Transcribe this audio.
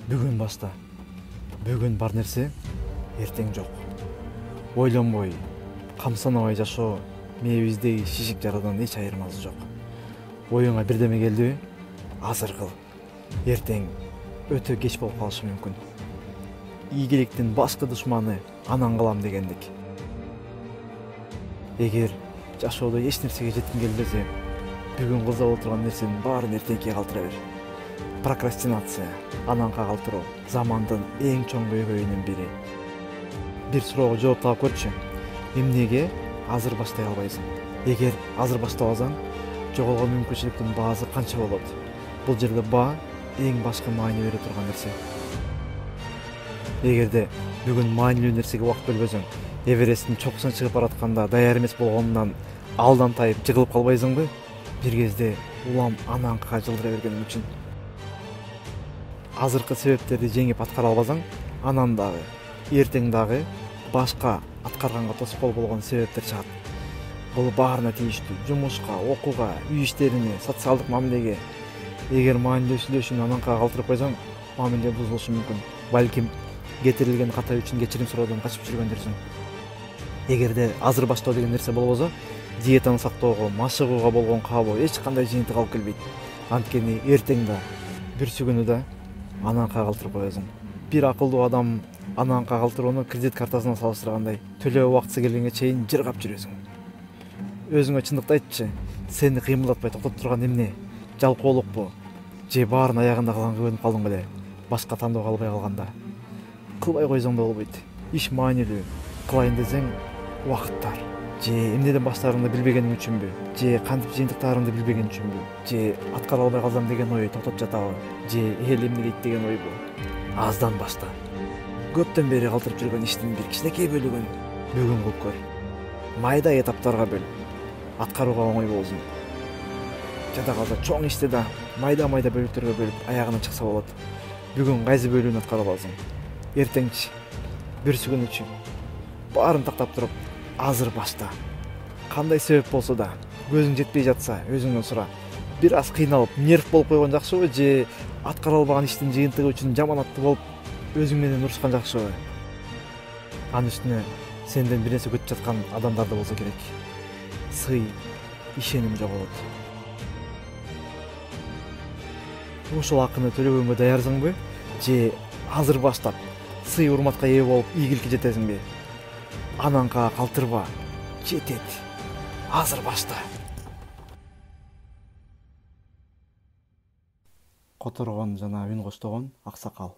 Бүгүн башта. Бүгүн бар нерсе, эртең жок. Ойлонбой, камсанабай жашоо мээбиздеги шишик жарадан эч айырмасы жок. Оюңа бирдеме келдиби? Азыр кыл. Эртең өтө кеч болуп калышы мүмкүн. Ийгиликтин башкы душманы анан кылам дегендик. Эгер жашоодо эч нерсеге жеткиң келбесе, бүгүн кылзап отурган нерсенин баарын эртеңкиге калтыра бер. Прокрастинация, ананка калтыруу замандын эң чоң көйгөйүнүн бири. Бир суроого жооп таап көрчү. Эмнеге азыр баштай албайсың? Эгер азыр баштабасаң, жоголгон мүмкүнчүлүктүн баасы канча болот? Бул жерде баа эң башкы маани бере турган нерсе. Эгерде бүгүн маанилүү нерсеге убакыт бөлбөсөң, Эвересттин чокусуна чыгып баратканда даяр эмес болгонунан алдан тайып жыгылып калбайсыңбы? Бир кезде улам ананкыга жылдыра бергеним үчүн. Азыркы себептерди жеңип аткара албасаң, анан дагы, эртең дагы башка аткарганга тоскоол болгон себептер чыгат. Бул баарына тийиштүү: жумушка, окууга, үй иштерине, социалдык мамилеге. Эгер маанилүү сүйлөшүүнү ананкага калтырып койсоң, мамиле бузулушу мүмкүн. Балким кетирилген ката үчүн кечирим суроодан качып жүргөндүрсүң. Эгерде азыр баштоо деген нерсе болбосо, диетаны сактоого, машыгууга болгон каалоо эч кандай жыйынтык алып келбейт. Анткени эртең да, бүрсү күнү да ананкага калтырып коесуң. Бир акылдуу адам ананкага калтырууну кредит картасына салыштыргандай төлөө убактысы келгенге чейин жыргап жүрөсүң. Өзүңө чындыкты айтчы, сени кыймылдатпай токтотуп турган эмне? Жалкоолукпу? Же баарын аягында кылганга көнүп калдың беле? Башка тандоо калбай калганда. Кылбай койсоң да болбойт. Иш маанилүү. Кылайын десең, убакыт тар. Же эмнеден баштаарыңды билбегениң үчүнбү? Же кантип жыйынтыктаарыңды билбеген үчүнбү? Же аткара албай калсам деген ой токтоп жатабы? Же эл эмне дейт деген ойбу? Аздан башта. Көптөн бери калтырып жүргөн иштин бир кичинекей бөлүгүн бүгүн кылып көр. Майда этаптарга бөл. Аткарууга оңой болсун. Жада калса чоң ишти да майда бөлүктөргө бөлүп аягына чыкса болот. Бүгүн кайсы бөлүгүн аткара аласың? Эртеңчи, бүрсү күнүчү. Баарын тактап туруп, азыр башта. Кандай себеп болсо да, көзүң жетпей жатса, өзүңдөн сура. Бир аз кыйналып, нерв болуп койгон жакшыбы, же аткара албаган иштин жыйынтыгы үчүн жаманаттуу болуп, өзүң менен урушкан жакшыбы? Анын үстүнө сенден бир нерсе күтүп жаткан адамдар да болсо керек. Сый, ишеним жоголот. Ушул акыны төлөгөнгө даярсыңбы? Же азыр баштап сый урматка ээ болуп ийгиликке жетесиңби? Ананкага калтырба, жетет. Азыр башта. Которгон жана үн коштогон аксакал.